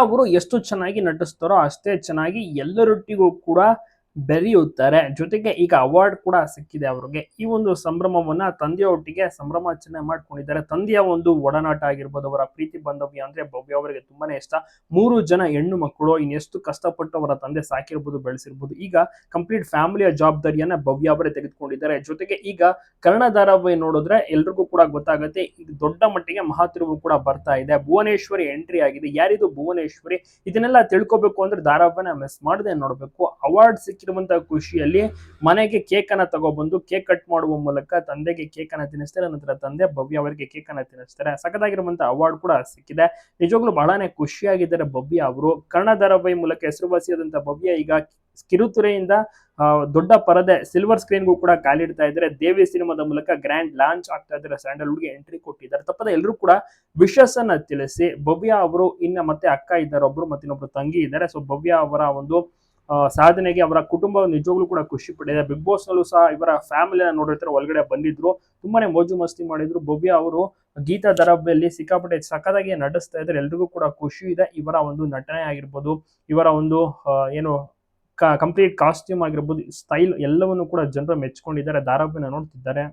ಅವರು ಎಷ್ಟು ಚೆನ್ನಾಗಿ ನಟಿಸ್ತಾರೋ ಅಷ್ಟೇ ಚೆನ್ನಾಗಿ ಎಲ್ಲರೊಟ್ಟಿಗೂ ಕೂಡ ಬೆರೆಯುತ್ತಾರೆ. ಜೊತೆಗೆ ಈಗ ಅವಾರ್ಡ್ ಕೂಡ ಸಿಕ್ಕಿದೆ ಅವ್ರಿಗೆ. ಈ ಒಂದು ಸಂಭ್ರಮವನ್ನ ತಂದೆಯೊಟ್ಟಿಗೆ ಸಂಭ್ರಮಾಚರಣೆ ಮಾಡ್ಕೊಂಡಿದ್ದಾರೆ. ತಂದೆಯ ಒಂದು ಒಡನಾಟ ಆಗಿರ್ಬೋದು, ಅವರ ಪ್ರೀತಿ ಬಾಂಧವ್ಯ ಅಂದ್ರೆ ಭವ್ಯ ಅವರಿಗೆ ತುಂಬಾನೇ ಇಷ್ಟ. 3 ಜನ ಹೆಣ್ಣು ಮಕ್ಕಳು, ಇನ್ನೆಷ್ಟು ಕಷ್ಟಪಟ್ಟು ಅವರ ತಂದೆ ಸಾಕಿರ್ಬೋದು, ಬೆಳೆಸಿರ್ಬೋದು. ಈಗ ಕಂಪ್ಲೀಟ್ ಫ್ಯಾಮಿಲಿಯ ಜವಾಬ್ದಾರಿಯನ್ನ ಭವ್ಯ ಅವರೇ ತೆಗೆದುಕೊಂಡಿದ್ದಾರೆ. ಜೊತೆಗೆ ಈಗ ಕನ್ನಡ ಧಾರಾವಾಹಿ ನೋಡಿದ್ರೆ ಎಲ್ರಿಗೂ ಕೂಡ ಗೊತ್ತಾಗುತ್ತೆ, ಇದು ದೊಡ್ಡ ಮಟ್ಟಿಗೆ ಮಹಾತಿರುವು ಕೂಡ ಬರ್ತಾ ಇದೆ. ಭುವನೇಶ್ವರಿ ಎಂಟ್ರಿ ಆಗಿದೆ. ಯಾರಿದು ಭುವನೇಶ್ವರಿ? ಇದನ್ನೆಲ್ಲ ತಿಳ್ಕೊಬೇಕು ಅಂದ್ರೆ ಧಾರಾವಾಹಿನ ಮಿಸ್ ಮಾಡದೆ ನೋಡ್ಬೇಕು. ಅವಾರ್ಡ್ ಸಿಕ್ಕಿರುವಂತಹ ಖುಷಿಯಲ್ಲಿ ಮನೆಗೆ ಕೇಕ್ ಅನ್ನ ತಗೊಬಂದು ಕೇಕ್ ಕಟ್ ಮಾಡುವ ಮೂಲಕ ತಂದೆಗೆ ಕೇಕ್ ಅನ್ನ ತಿನ್ನಿಸ್ತಾರೆ. ನಂತರ ತಂದೆ ಭವ್ಯ ಅವರಿಗೆ ಕೇಕ್ ಅನ್ನ ತಿನ್ನಿಸ್ತಾರೆ. ಸಖತ್ತಾಗಿರುವಂತಹ ಅವಾರ್ಡ್ ಕೂಡ ಸಿಕ್ಕಿದೆ. ನಿಜವಾಗ್ಲೂ ಬಹಳನೇ ಖುಷಿಯಾಗಿದ್ದಾರೆ ಭವ್ಯ ಅವರು. ಕನ್ನಡ ಧಾರಾವಾಹಿ ಮೂಲಕ ಹೆಸರುವಾಸಿಯಾದಂತಹ ಭವ್ಯ ಈಗ ಕಿರುತೆರೆಯಿಂದ ದೊಡ್ಡ ಪರದೆ ಸಿಲ್ವರ್ ಸ್ಕ್ರೀನ್ಗೂ ಕೂಡ ಕಾಲಿಡ್ತಾ ಇದ್ದಾರೆ. ದೇವಿ ಸಿನಿಮಾದ ಮೂಲಕ ಗ್ರ್ಯಾಂಡ್ ಲಾಂಚ್ ಆಗ್ತಾ ಇದ್ದಾರೆ. ಸ್ಯಾಂಡಲ್ವುಡ್ಗೆ ಎಂಟ್ರಿ ಕೊಟ್ಟಿದ್ದಾರೆ. ತಪ್ಪದೆ ಎಲ್ಲರೂ ಕೂಡ ವಿಶಸ್ ಅನ್ನ ತಿಳಿಸಿ. ಭವ್ಯ ಅವರು ಇನ್ನ ಮತ್ತೆ ಅಕ್ಕ ಇದ್ದಾರೆ ಒಬ್ರು, ಮತ್ತೆ ಇನ್ನೊಬ್ರು ತಂಗಿ ಇದ್ದಾರೆ. ಸೊ ಭವ್ಯ ಅವರ ಒಂದು ಸಾಧನೆಗೆ ಅವರ ಕುಟುಂಬ ನಿಜವಾಗ್ಲೂ ಕೂಡ ಖುಷಿ ಪಟ್ಟಿದೆ. ಬಿಗ್ ಬಾಸ್ ನಲ್ಲೂ ಸಹ ಇವರ ಫ್ಯಾಮಿಲಿನ ನೋಡಿರ್ತಾರೆ, ಒಳಗಡೆ ಬಂದಿದ್ರು, ತುಂಬಾನೇ ಮೋಜು ಮಸ್ತಿ ಮಾಡಿದ್ರು. ಭವ್ಯ ಅವರು ಗೀತಾ ಧಾರಾವಾಹಿಯಲ್ಲಿ ಸಿಕ್ಕಾಪಟ್ಟೆ ಸಖತ್ತಾಗಿ ನಟಿಸ್ತಾ ಇದ್ದಾರೆ. ಎಲ್ರಿಗೂ ಕೂಡ ಖುಷಿ ಇದೆ. ಇವರ ಒಂದು ನಟನೆ ಆಗಿರ್ಬೋದು, ಇವರ ಒಂದು ಏನು ಕಂಪ್ಲೀಟ್ ಕಾಸ್ಟ್ಯೂಮ್ ಆಗಿರ್ಬೋದು, ಸ್ಟೈಲ್ ಎಲ್ಲವನ್ನು ಕೂಡ ಜನರು ಮೆಚ್ಕೊಂಡಿದ್ದಾರೆ, ಧಾರಾವಾಹಿನ ನೋಡ್ತಿದ್ದಾರೆ.